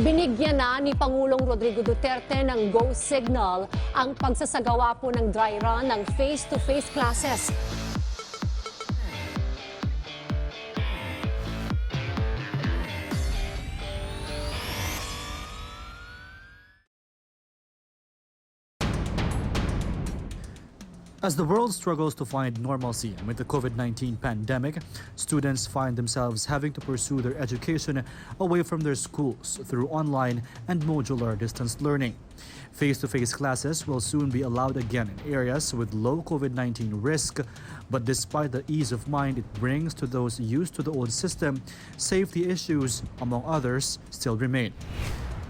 Binigyan na ni Pangulong Rodrigo Duterte ng go signal ang pagsasagawa po ng dry run ng face-to-face classes. As the world struggles to find normalcy amid the COVID-19 pandemic, students find themselves having to pursue their education away from their schools through online and modular distance learning. Face-to-face classes will soon be allowed again in areas with low COVID-19 risk, but despite the ease of mind it brings to those used to the old system, safety issues, among others, still remain.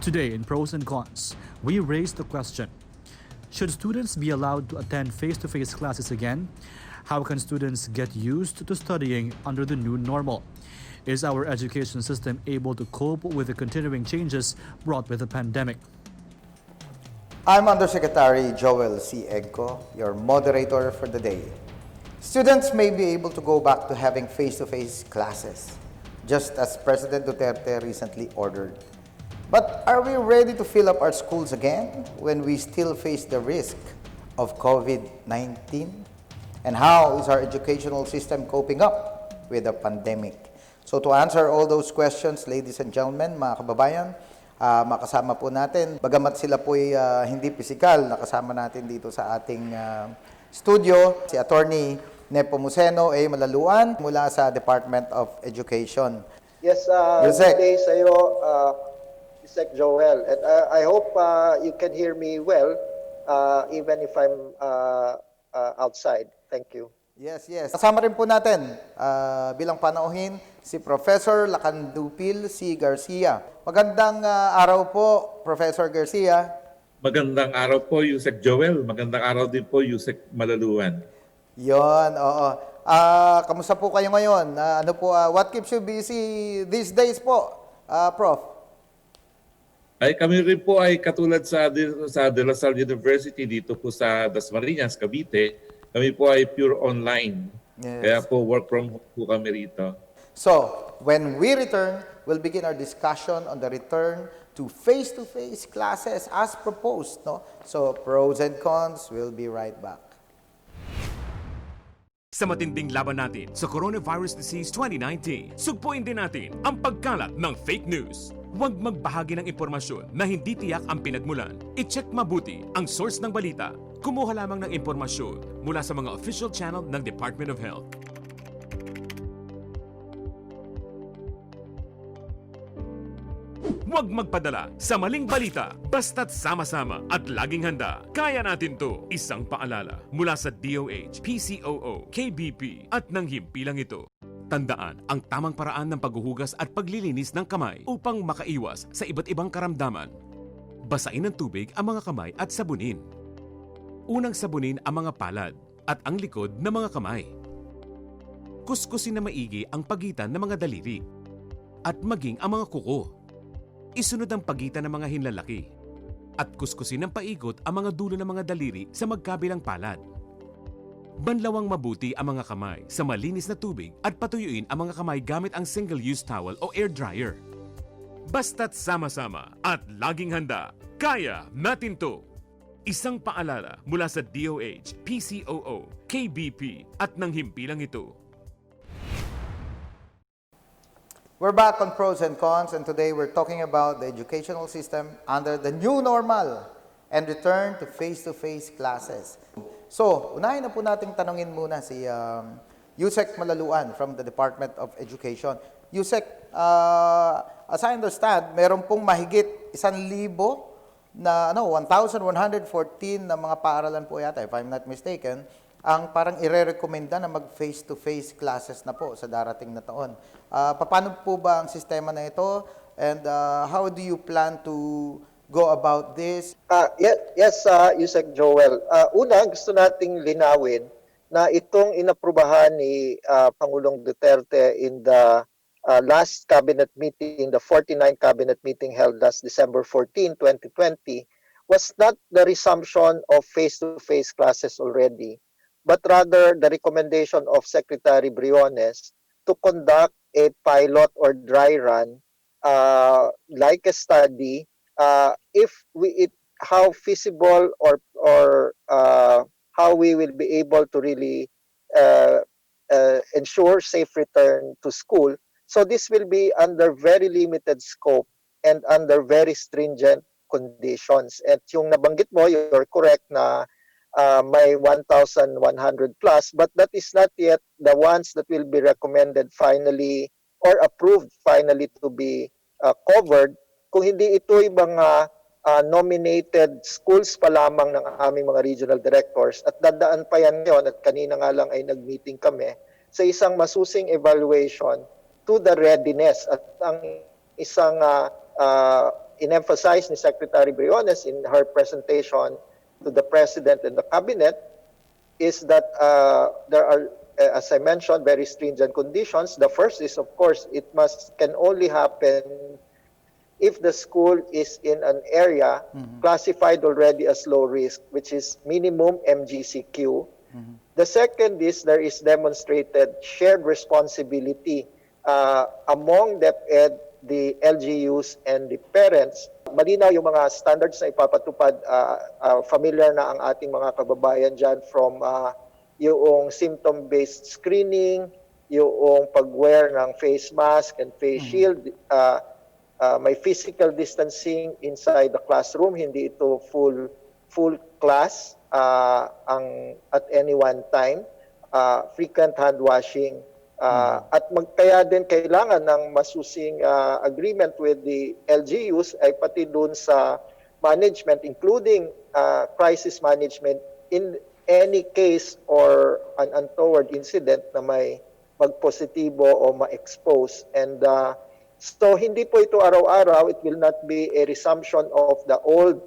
Today in Pros and Cons, we raise the question: should students be allowed to attend face-to-face classes again? How can students get used to studying under the new normal? Is our education system able to cope with the continuing changes brought with the pandemic? I'm Undersecretary Joel Sy Egco, your moderator for the day. Students may be able to go back to having face-to-face classes, just as President Duterte recently ordered. But are we ready to fill up our schools again when we still face the risk of COVID-19? And how is our educational system coping up with the pandemic? So to answer all those questions, ladies and gentlemen, mga kababayan, makasama po natin, bagamat sila po'y hindi pisikal, nakasama natin dito sa ating studio, si Atty. Nepomuceno A. Malaluan mula sa Department of Education. Yes, Usec. good day sa iyo, Usec Joel. And I hope you can hear me well, even if I'm outside. Thank you. Yes, yes. Kasama rin po natin bilang panauhin si Professor Lakandupil C. Garcia. Magandang araw po, Professor Garcia. Magandang araw po, Usec Joel. Magandang araw din po, Usec Malaluan. Yon, oo. Kamusta po kayo ngayon? What keeps you busy these days po, Prof? Ay kami rin po ay katulad sa De La Salle University dito po sa Dasmariñas, Cavite. Kami po ay pure online. Yes. Kaya po work from home po kami rito. So, when we return, we'll begin our discussion on the return to face-to-face classes as proposed, no? So, pros and cons, we'll be right back. Sa matinding laban natin sa Coronavirus Disease 2019, sugpuin din natin ang pagkalat ng fake news. Huwag magbahagi ng impormasyon na hindi tiyak ang pinagmulan. I-check mabuti ang source ng balita. Kumuha lamang ng impormasyon mula sa mga official channel ng Department of Health. Huwag magpadala sa maling balita, basta't sama-sama at laging handa. Kaya natin to. Isang paalala mula sa DOH, PCOO, KBP at ng himpilang ito. Tandaan ang tamang paraan ng paghuhugas at paglilinis ng kamay upang makaiwas sa iba't ibang karamdaman. Basain ng tubig ang mga kamay at sabunin. Unang sabunin ang mga palad at ang likod ng mga kamay. Kuskusin na maigi ang pagitan ng mga daliri at maging ang mga kuko. Isunod ang pagitan ng mga hinlalaki at kuskusin ng paikot ang mga dulo ng mga daliri sa magkabilang palad. Banlawang mabuti ang mga kamay sa malinis na tubig at patuyuin ang mga kamay gamit ang single-use towel o air dryer. Basta't sama-sama at laging handa, kaya natin to! Isang paalala mula sa DOH, PCOO, KBP at ng himpilang ito. We're back on Pros and Cons, and today we're talking about the educational system under the new normal and return to face-to-face classes. So, unahin na po nating tanongin muna si Usec Malaluan from the Department of Education. Usec, as I understand, meron pong mahigit 1,000 na 1,114 na mga paaralan po yata, if I'm not mistaken, ang parang ire-recommenda na mag-face-to-face classes na po sa darating na taon. Paano po ba ang sistema na ito? And how do you plan to go about this? Yes, Usec Joel. Una, gusto nating linawin na itong inaprubahan ni Pangulong Duterte in the last cabinet meeting, the 49th cabinet meeting held last December 14, 2020, was not the resumption of face-to-face classes already, but rather the recommendation of Secretary Briones to conduct a pilot or dry run like a study, if how feasible or how we will be able to really uh, ensure safe return to school. So this will be under very limited scope and under very stringent conditions. At yung nabanggit mo, you're correct na may 1,100 plus, but that is not yet the ones that will be recommended finally or approved finally to be covered. Kung hindi ito yung mga nominated schools pa lamang ng aming mga regional directors at dadaan pa yan ngayon at kanina nga lang ay nag-meeting kami sa isang masusing evaluation to the readiness at ang isang in-emphasize ni Secretary Briones in her presentation to the President and the Cabinet is that there are, as I mentioned, very stringent conditions. The first is, of course, it can only happen if the school is in an area classified already as low risk, which is minimum MGCQ. The second is there is demonstrated shared responsibility among DepEd, the LGUs, and the parents. Malinaw yung mga standards na ipapatupad, familiar na ang ating mga kababayan dyan from yung symptom-based screening, yung pag-wear ng face mask and face shield, may physical distancing inside the classroom, hindi ito full class at any one time, frequent hand washing, at kaya din kailangan ng masusing agreement with the LGUs ay pati doon sa management, including crisis management in any case or an untoward incident na may magpositibo o ma-expose. And so hindi po ito araw-araw, it will not be a resumption of the old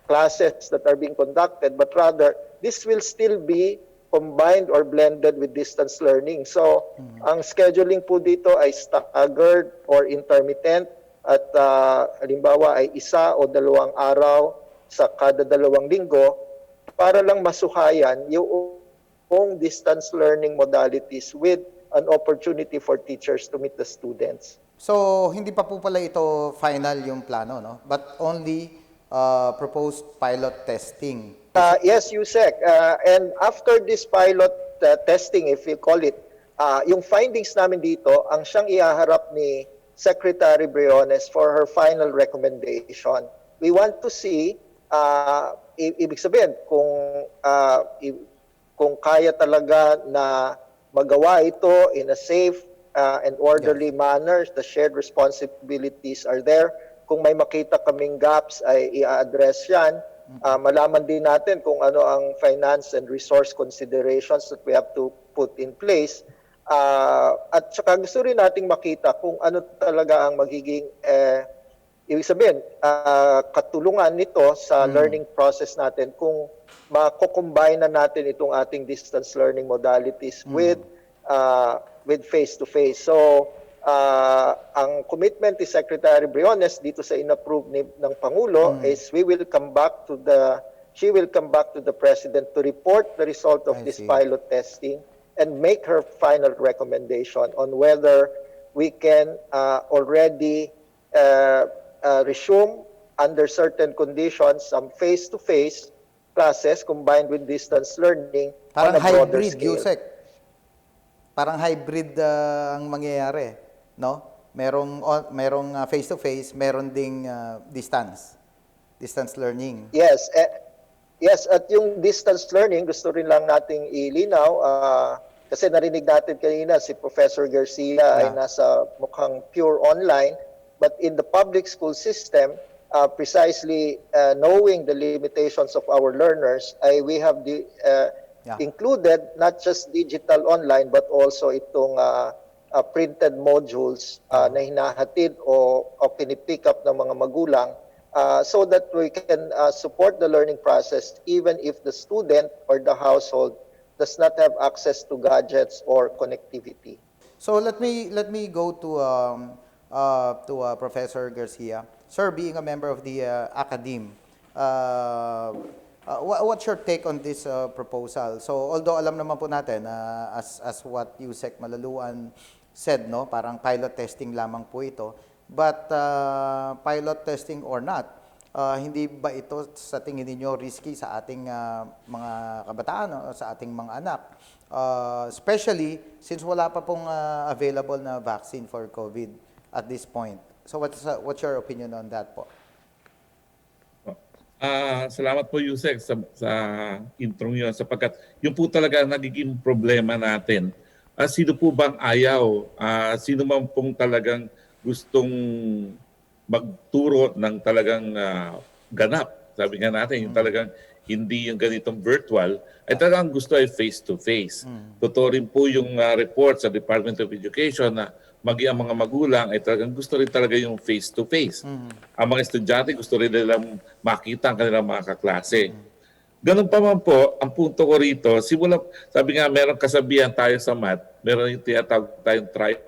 classes that are being conducted, but rather this will still be combined or blended with distance learning. So, ang scheduling po dito ay staggered or intermittent at halimbawa ay 1 o 2 araw sa kada 2 linggo para lang masuhayan yung distance learning modalities with an opportunity for teachers to meet the students. So, hindi pa po pala ito final yung plano, no? But only proposed pilot testing. Yes, Usec. And after this pilot testing, if you call it, yung findings namin dito, ang siyang ihaharap ni Secretary Briones for her final recommendation. We want to see, ibig sabihin, kung kaya talaga na magawa ito in a safe and orderly manner, the shared responsibilities are there. Kung may makita kaming gaps ay i-address yan. Malaman din natin kung ano ang finance and resource considerations that we have to put in place. At saka gusto rin nating makita kung ano talaga ang magiging, ibig sabihin, katulungan nito sa learning process natin kung mako-combine na natin itong ating distance learning modalities with face-to-face. So, ang commitment ni Secretary Briones dito sa inapprove ng Pangulo is she will come back to the President to report the result of this pilot testing and make her final recommendation on whether we can already resume under certain conditions some face-to-face classes combined with distance learning on a broader scale. Usec. Parang hybrid ang mangyayari, no? Merong face-to-face, meron ding distance learning. Yes, yes, at yung distance learning, gusto rin lang nating ilinaw, kasi narinig natin kanina si Professor Garcia ay nasa mukhang pure online, but in the public school system, precisely knowing the limitations of our learners, we have included not just digital online but also itong printed modules na hinahatid o pinipick up ng mga magulang so that we can support the learning process even if the student or the household does not have access to gadgets or connectivity. So let me go to Professor Garcia. Sir, being a member of the academe, what's your take on this proposal? So although alam naman po natin as what Usec Malaluan said, no, parang pilot testing lamang po ito. But pilot testing or not, hindi ba ito sa tingin ninyo risky sa ating mga kabataan o sa ating mga anak? Especially since wala pa pong available na vaccine for COVID at this point. So what's your opinion on that po? Salamat po, Usec, sa intro yun, sapagkat yun po talaga nagiging problema natin. Sino po bang ayaw? Sino man pong talagang gustong magturo ng talagang ganap? Sabi nga natin, yung talagang hindi yung ganitong virtual, ay talagang gusto ay face-to-face. Totoo rin po yung report sa Department of Education na ang mga magulang ay talagang gusto rin talaga yung face-to-face. Ang mga estudyante gusto rin nilang makita ang kanilang mga kaklase. Ganun pa man po, ang punto ko rito, sabi nga meron kasabihan tayo sa math, meron yung tinatawag tayong trial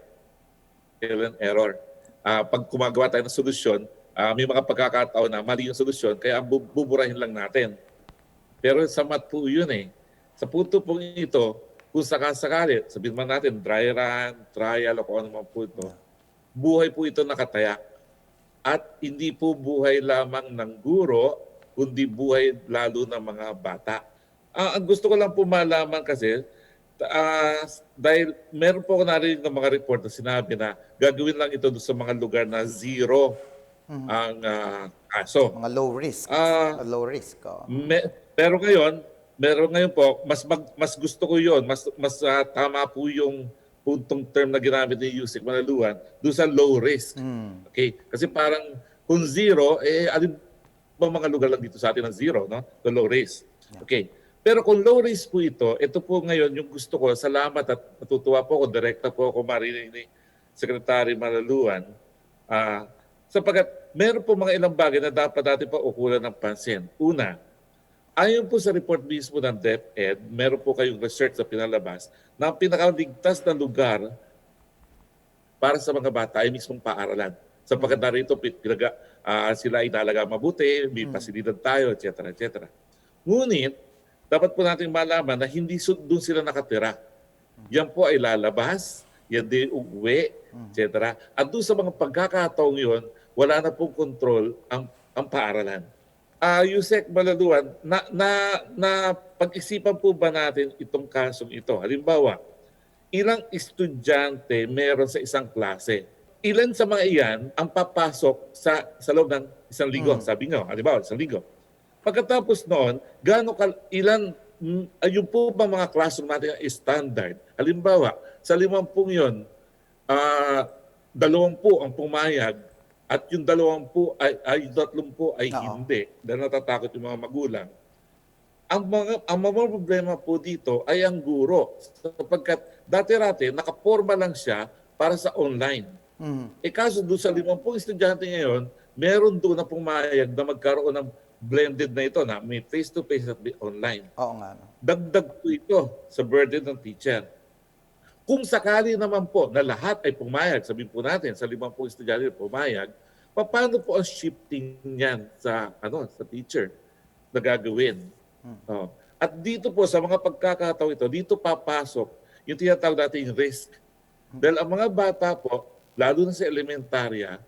and error. Pag gumagawa tayo ng solusyon, may mga pagkakataon na mali yung solusyon, kaya buburahin lang natin. Pero sa math po yun eh. Sa punto po ito, kung sakasakali, sabihin man natin, dry run, trial, o kung ano man po ito, buhay po ito nakatayak. At hindi po buhay lamang ng guro, kundi buhay lalo ng mga bata. Ang gusto ko lang po malaman kasi, dahil meron po ako narinig ng mga report na sinabi na gagawin lang ito sa mga lugar na zero ang kaso. Mga low risk. Low risk. Pero meron ngayon po, mas gusto ko yon, mas tama po yung puntong term na ginamit ni Usec Malaluan doon sa low risk. Okay? Kasi parang kung zero, alin ba mga lugar lang dito sa atin ng zero, no? The low risk. Okay. Pero kung low risk po ito po ngayon yung gusto ko, salamat at natutuwa po ako, direkta po ako marinig ni Secretary Malaluan, sapagkat meron po mga ilang bagay na dapat natin pa ukulan ng pansin. Una, ayon po sa report mismo ng DepEd, meron po kayong research na pinalabas na ang pinakaligtas na lugar para sa mga bata ay mismong paaralan. Sapagkat narito sila inalaga mabuti, may pasilidad tayo, etc. etc. Ngunit, dapat po natin malaman na hindi doon sila nakatira. Yan po ay lalabas, yan din uuwi, etc. At doon sa mga pagkakataong yun, wala na pong control ang paaralan. Usec Malaluan, na pag-isipan po ba natin itong kasong ito? Halimbawa, ilang estudyante meron sa isang klase? Ilan sa mga iyan ang papasok sa loob ng isang linggo? Sabi nyo, halimbawa, isang linggo. Pagkatapos noon, yung po ba mga classroom natin ay standard? Halimbawa, sa 50 yun, 20 ang pumayag, at yung 20 ay 30 ay hindi, dahil natatakot yung mga magulang. Ang mga problema po dito ay ang guro. Sapagkat dati-rati, nakaporma lang siya para sa online. Kaso doon sa 50 estudyante ngayon, meron doon na pumayag na magkaroon ng blended na ito na may face-to-face at online. Oo nga. No? Dagdag po ito sa burden ng teacher. Kung sakali naman po na lahat ay pumayag, sabihin po natin sa 50 estudyante pumayag, paano po ang shifting niyan sa teacher na gagawin? At dito po sa mga pagkakataon ito, dito papasok yung tinatawag natin risk. Dahil ang mga bata po, lalo na sa elementarya,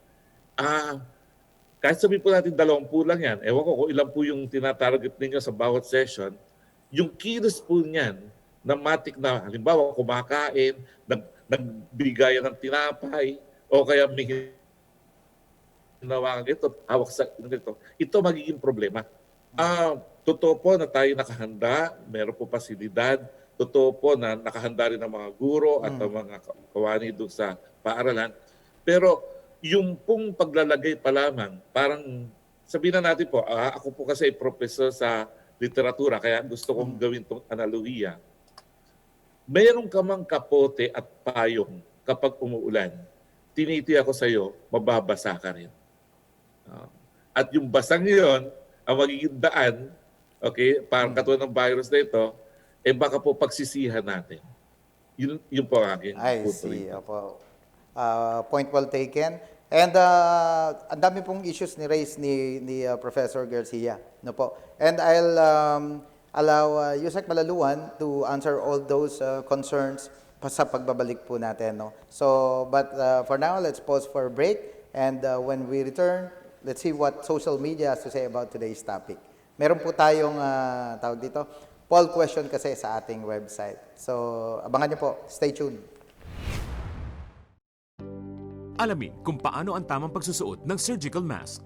kahit sabihin po natin 20 lang yan, ewan ko kung ilan po yung tinatarget ninyo sa bawat session, yung kilos po niyan na matik na, halimbawa, kumakain, nagbigayan ng tinapay, o kaya may hinawakan ito, hawak sa ito magiging problema. Totoo po na tayo nakahanda, meron po pasilidad, totoo po na nakahanda rin ang mga guro at ang mga kawani doon sa paaralan. Pero yung pong paglalagay pa lamang, parang sabihin na natin po, ako po kasi ay professor sa literatura, kaya gusto kong gawin itong analohiya. Mayroon ka mang kapote at payong kapag umuulan. Tiniti ako sa iyo, mababasa ka rin. At yung basang yun, ang magiging daan, okay, parang katulad ng virus na ito, baka po pagsisihan natin. Yun po ang aking punto. I see. Point well taken. And ang dami pong issues ni-raise ni Professor Garcia. No po. And I'll allow Usec Malaluan to answer all those concerns sa pagbabalik po natin, no? So, but for now, let's pause for a break. And when we return, let's see what social media has to say about today's topic. Meron po tayong, tawag dito, poll question kasi sa ating website. So, abangan niyo po. Stay tuned. Alamin kung paano ang tamang pagsusuot ng surgical mask.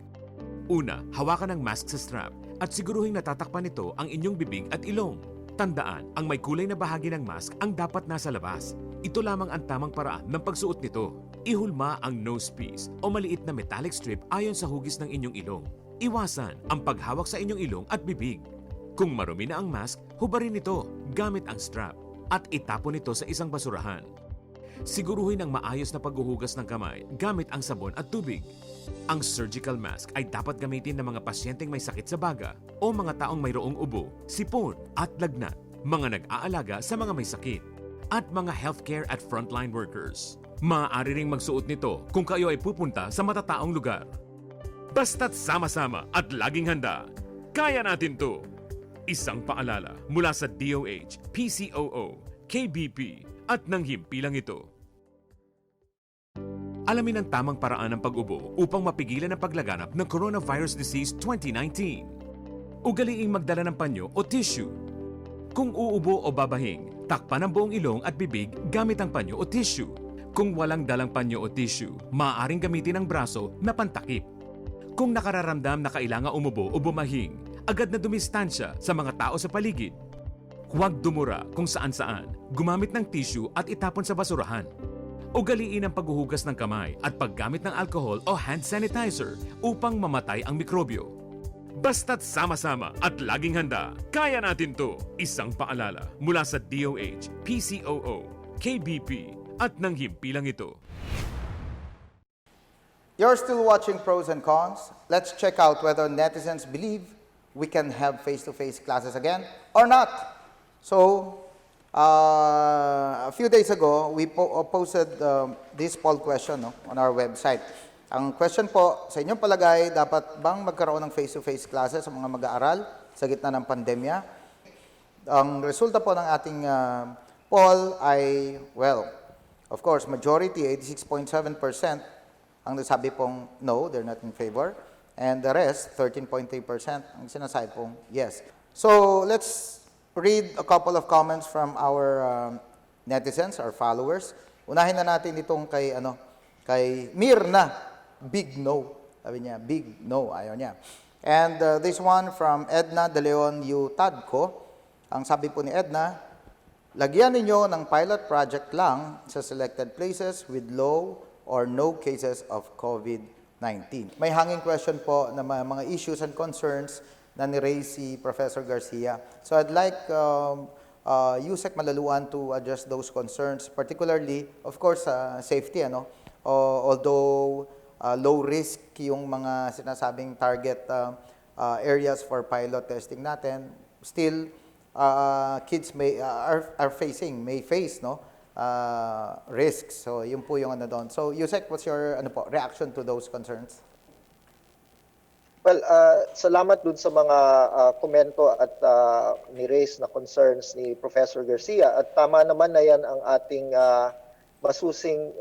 Una, hawakan ang mask sa strap at siguruhing natatakpan nito ang inyong bibig at ilong. Tandaan, ang may kulay na bahagi ng mask ang dapat nasa labas. Ito lamang ang tamang paraan ng pagsuot nito. Ihulma ang nose piece o maliit na metallic strip ayon sa hugis ng inyong ilong. Iwasan ang paghawak sa inyong ilong at bibig. Kung marumi na ang mask, hubarin ito gamit ang strap at itapon ito sa isang basurahan. Siguruhin ang maayos na paghuhugas ng kamay gamit ang sabon at tubig. Ang surgical mask ay dapat gamitin ng mga pasyenteng may sakit sa baga o mga taong mayroong ubo, sipon at lagnat, mga nag-aalaga sa mga may sakit, at mga healthcare at frontline workers. Maaari ring magsuot nito kung kayo ay pupunta sa matataong lugar. Basta't sama-sama at laging handa, kaya natin to! Isang paalala mula sa DOH, PCOO, KBP at ng himpilang ito. Alamin ang tamang paraan ng pag-ubo upang mapigilan ang paglaganap ng Coronavirus Disease 2019. Ugaliing magdala ng panyo o tissue. Kung uubo o babahing, takpan ang buong ilong at bibig gamit ang panyo o tissue. Kung walang dalang panyo o tissue, maaaring gamitin ang braso na pantakip. Kung nakararamdam na kailangan umubo o bumahing, agad na dumistansya sa mga tao sa paligid. Huwag dumura kung saan-saan, gumamit ng tissue at itapon sa basurahan. Ugaliin ang paghuhugas ng kamay at paggamit ng alcohol o hand sanitizer upang mamatay ang mikrobyo. Basta't sama-sama at laging handa, kaya natin to! Isang paalala mula sa DOH, PCOO, KBP at ng himpilang ito. You're still watching Pros and Cons. Let's check out whether netizens believe we can have face-to-face classes again or not. So, a few days ago, we posted this poll question, no, on our website. Ang question po, sa inyong palagay, dapat bang magkaroon ng face-to-face classes sa mga mag-aaral sa gitna ng pandemya? Ang resulta po ng ating poll ay, well, of course, majority, 86.7%, ang nasabi pong no, they're not in favor. And the rest, 13.3%, ang sinasabi pong yes. So, let's read a couple of comments from our netizens, our followers. Unahin na natin itong kay Mirna, big no. Sabi niya, big no, ayaw niya. And this one from Edna De Leon U. Tadco. Ang sabi po ni Edna, lagyan ninyo ng pilot project lang sa selected places with low or no cases of COVID-19. May hanging question po na mga issues and concerns na ni-raise si Professor Garcia. So I'd like Usec Malaluan to address those concerns, particularly, of course, safety. Although low risk yung mga sinasabing target areas for pilot testing natin, still kids may face risks. So yun po yung doon. So Usec, what's your reaction to those concerns? Well, salamat dun sa mga komento at ni-raise na concerns ni Professor Garcia. At tama naman na yan ang ating masusing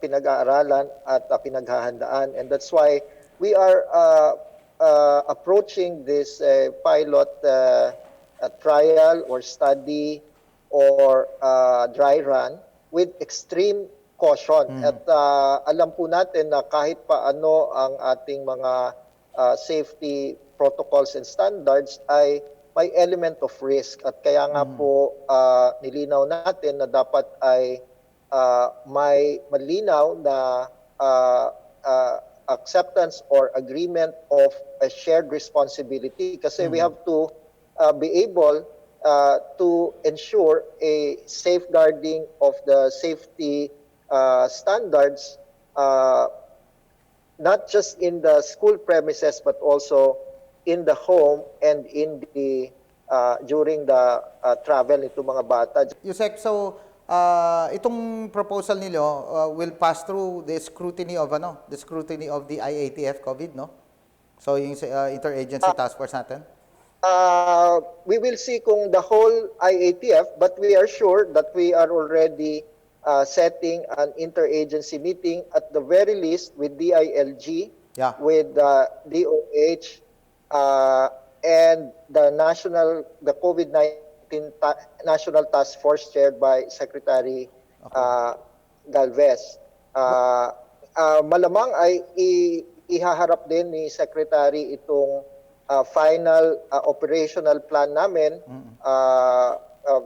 pinag-aaralan at pinaghahandaan. And that's why we are approaching this pilot trial or study or dry run with extreme caution. At alam po natin na kahit paano ang ating mga safety protocols and standards ay may element of risk. At kaya nga po nilinaw natin na dapat ay may malinaw na acceptance or agreement of a shared responsibility kasi we have to be able to ensure a safeguarding of the safety standards not just in the school premises but also in the home and in the during the travel nito mga bata. Usec, so itong proposal nilo will pass through the scrutiny of the IATF COVID, no? So yung interagency task force natin. We will see kung the whole IATF, but we are sure that we are already setting an interagency meeting at the very least with DILG, Yeah. with DOH, and the COVID-19 National Task Force chaired by Secretary Galvez. Malamang ay ihaharap din ni Secretary itong final operational plan namin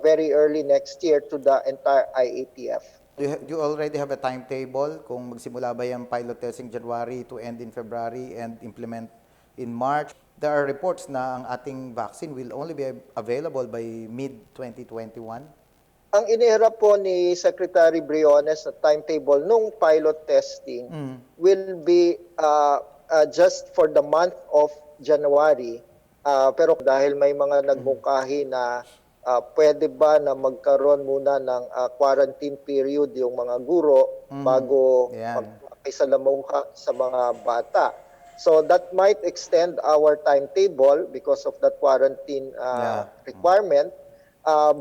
very early next year to the entire IATF. Do you already have a timetable kung magsimula ba yung pilot testing January to end in February and implement in March? There are reports na ang ating vaccine will only be available by mid-2021. Ang iniharap po ni Secretary Briones na timetable nung pilot testing will be just for the month of January. Pero dahil may mga nagmungkahi na pwede ba na magkaroon muna ng quarantine period yung mga guro bago makisalamuha sa mga bata. So that might extend our timetable because of that quarantine requirement.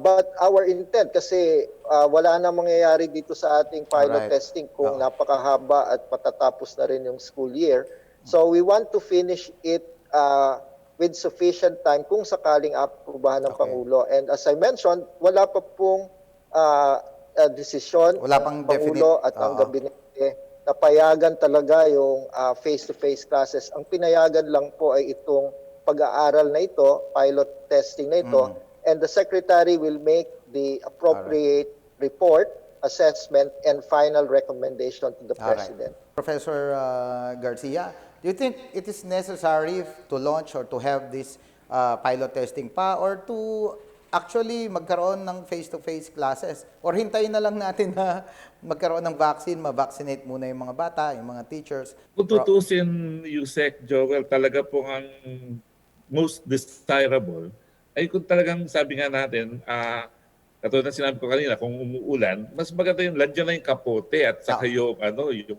But our intent, kasi wala na mangyayari dito sa ating pilot testing kung napakahaba at patatapos na rin yung school year. So we want to finish it with sufficient time kung sakaling aprubahan ng Pangulo. And as I mentioned, wala pa pong desisyon ng Pangulo at ng Gabinete na payagan talaga yung face-to-face classes. Ang pinayagan lang po ay itong pag-aaral na ito, pilot testing na ito, and the Secretary will make the appropriate report, assessment, and final recommendation to the President. Professor Garcia, do you think it is necessary to launch or to have this pilot testing pa, or to actually magkaroon ng face-to-face classes? Or hintayin na lang natin na magkaroon ng vaccine, ma-vaccinate muna yung mga bata, yung mga teachers? Kung tutusin, Usec, Joel, talaga po ang most desirable ay kung talagang sabi nga natin, katulad na sinabi ko kanina, kung umuulan, mas maganda yung landyan na yung kapote at saka yung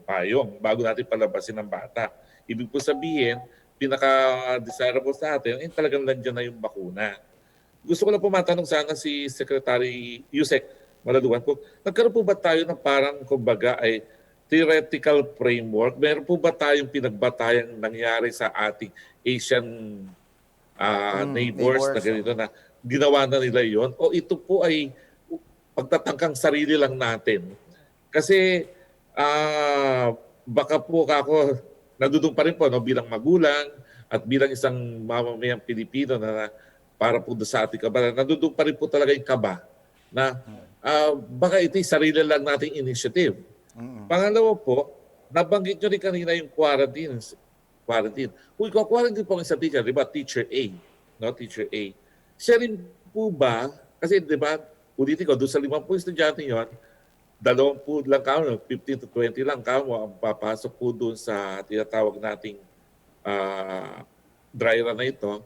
payong bago natin palabasin ng bata. Ibig po sabihin, pinaka-desirable sa atin ay talagang landyan na yung bakuna. Gusto ko lang po matanong sana si Secretary Usec Malaluan po, nagkaroon po ba tayo ng parang, kumbaga, ay theoretical framework? Meron po ba tayong pinagbatayang nangyari sa ating Asian neighbors na ganito na ginawa na nila yon? O ito po ay pagtatangkang sarili lang natin? Kasi baka po ako, nandudong pa rin po bilang magulang at bilang isang mamamayang Pilipino na para po sa ating kabalan, nandudong pa rin po talaga yung kaba na baka ito'y sarili lang nating initiative. Pangalawa po, nabanggit nyo rin kanina yung quarantine. Kung ikaw-quarantine po ang isang teacher, di ba, teacher A, no? Teacher A. Siya rin po ba, kasi di ba, ulitin ko, doon sa 50 estudyante yun, 20 lang kamo, 15 to 20 lang kamo ang papasok po doon sa tinatawag nating dry run na ito.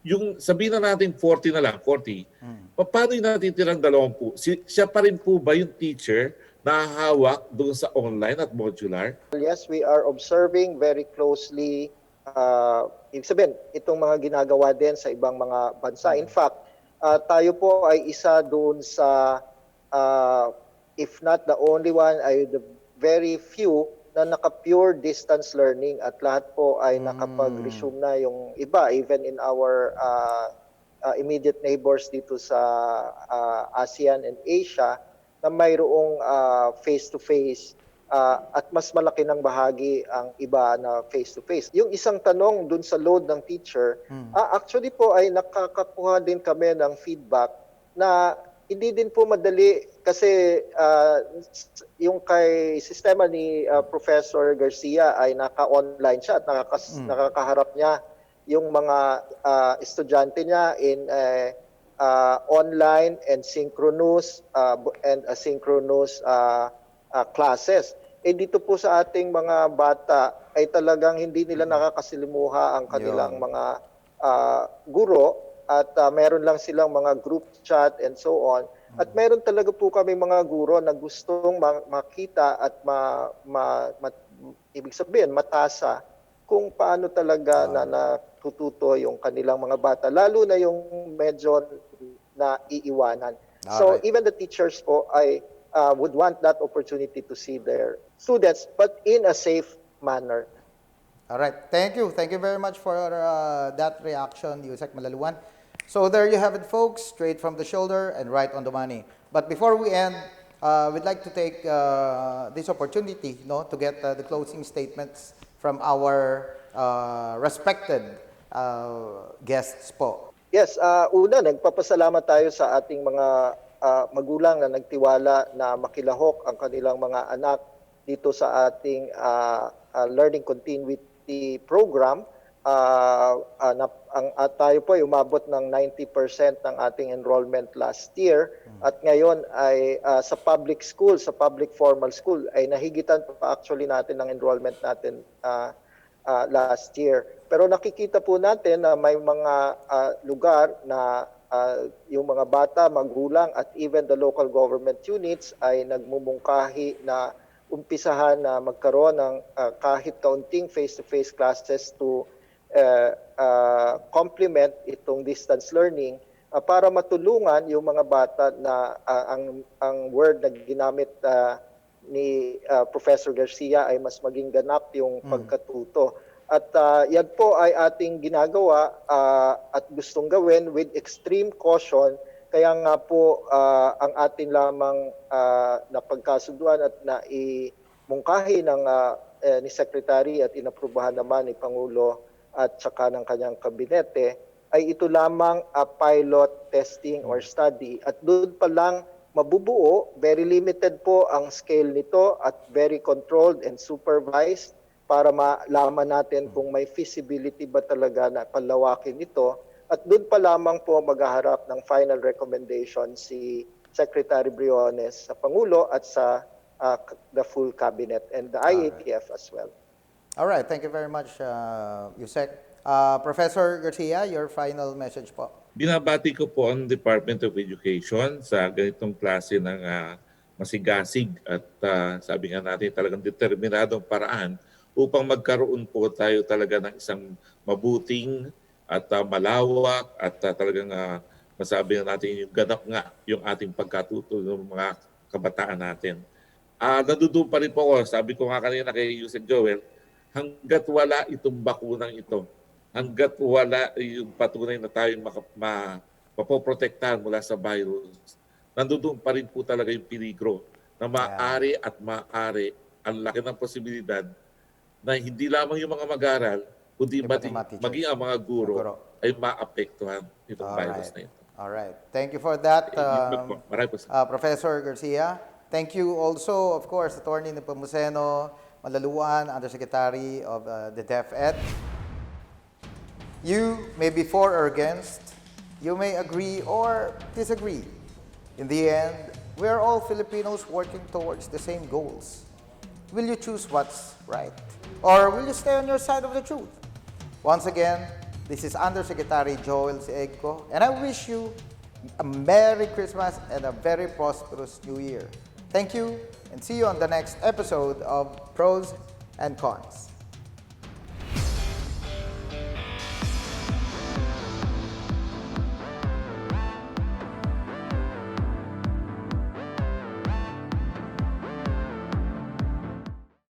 Yung sabihin na natin 40 na lang, 40. Paano yung natitirang 20? Siya pa rin po ba yung teacher na hawak doon sa online at modular? Yes, we are observing very closely. Ibig sabihin, itong mga ginagawa din sa ibang mga bansa. In fact, tayo po ay isa doon sa, if not the only one, ay the very few na naka-pure distance learning at lahat po ay nakapag-resume na yung iba, even in our immediate neighbors dito sa ASEAN and Asia, na mayroong face-to-face at mas malaki ng bahagi ang iba na face-to-face. Yung isang tanong dun sa load ng teacher, actually po ay nakakakuha din kami ng feedback na hindi din po madali kasi yung kay sistema ni Professor Garcia ay naka-online siya at nakakaharap niya yung mga estudyante niya in online and synchronous and asynchronous classes. Dito po sa ating mga bata ay talagang hindi nila nakakasilimuha ang kanilang mga guro at meron lang silang mga group chat and so on. At meron talaga po kami mga guro na gustong makita at ibig sabihin matasa kung paano talaga na natututo yung kanilang mga bata, lalo na yung medyo naiiwanan. So Alright. even the teachers po ay would want that opportunity to see their students, but in a safe manner. All right. Thank you. Thank you very much for that reaction, Usec Malaluan. So there you have it, folks, straight from the shoulder and right on the money. But before we end, we'd like to take this opportunity, to get the closing statements from our respected guests po. Yes, una, nagpapasalamat tayo sa ating mga magulang na nagtiwala na makilahok ang kanilang mga anak dito sa ating Learning Continuity Program. Tayo po ay umabot ng 90% ng ating enrollment last year at ngayon ay sa public school, sa public formal school ay nahigitan pa actually natin ng enrollment natin last year. Pero nakikita po natin na may mga lugar na yung mga bata, magulang at even the local government units ay nagmumungkahi na umpisahan na magkaroon ng kahit kaunting face-to-face classes to complement itong distance learning para matulungan yung mga bata na ang word na ginamit ni Professor Garcia ay mas maging ganap yung pagkatuto. At yan po ay ating ginagawa at gustong gawin with extreme caution. Kaya nga po ang atin lamang napagkasunduan at naimungkahi ni Secretary at inaprubahan naman ni Pangulo at saka ng kanyang kabinete ay ito lamang pilot testing or study. At doon pa lang mabubuo, very limited po ang scale nito at very controlled and supervised para malaman natin kung may feasibility ba talaga na palawakin ito. At doon pa lamang po maghaharap ng final recommendation si Secretary Briones sa Pangulo at sa the full cabinet and the IATF as well. All right. Thank you very much, Usec. Professor Garcia, your final message po. Binabati ko po ang Department of Education sa ganitong klase ng masigasig at sabi nga natin talagang determinadong paraan upang magkaroon po tayo talaga ng isang mabuting at malawak at talagang masabi natin yung ganap nga yung ating pagkatuto ng mga kabataan natin. Nandoon pa rin po ako, sabi ko nga kanina kay Usec Joel, hanggat wala itong bakunang ito, hanggat wala yung patunay na tayong mapoprotektahan mula sa virus, nandoon pa rin po talaga yung peligro na maaari at maaari ang laki ng posibilidad na hindi lamang yung mga mag-aaral, kundi maging ang mga guro ay maapektuhan itong virus na ito. Alright. Thank you for that, Professor Garcia. Thank you also, of course, Atty. Nepomuceno Malaluan, Undersecretary of the DepEd. You may be for or against, you may agree or disagree. In the end, we are all Filipinos working towards the same goals. Will you choose what's right? Or will you stay on your side of the truth? Once again, this is Undersecretary Joel Sy Egco, and I wish you a Merry Christmas and a very prosperous New Year. Thank you, and see you on the next episode of Pros and Cons.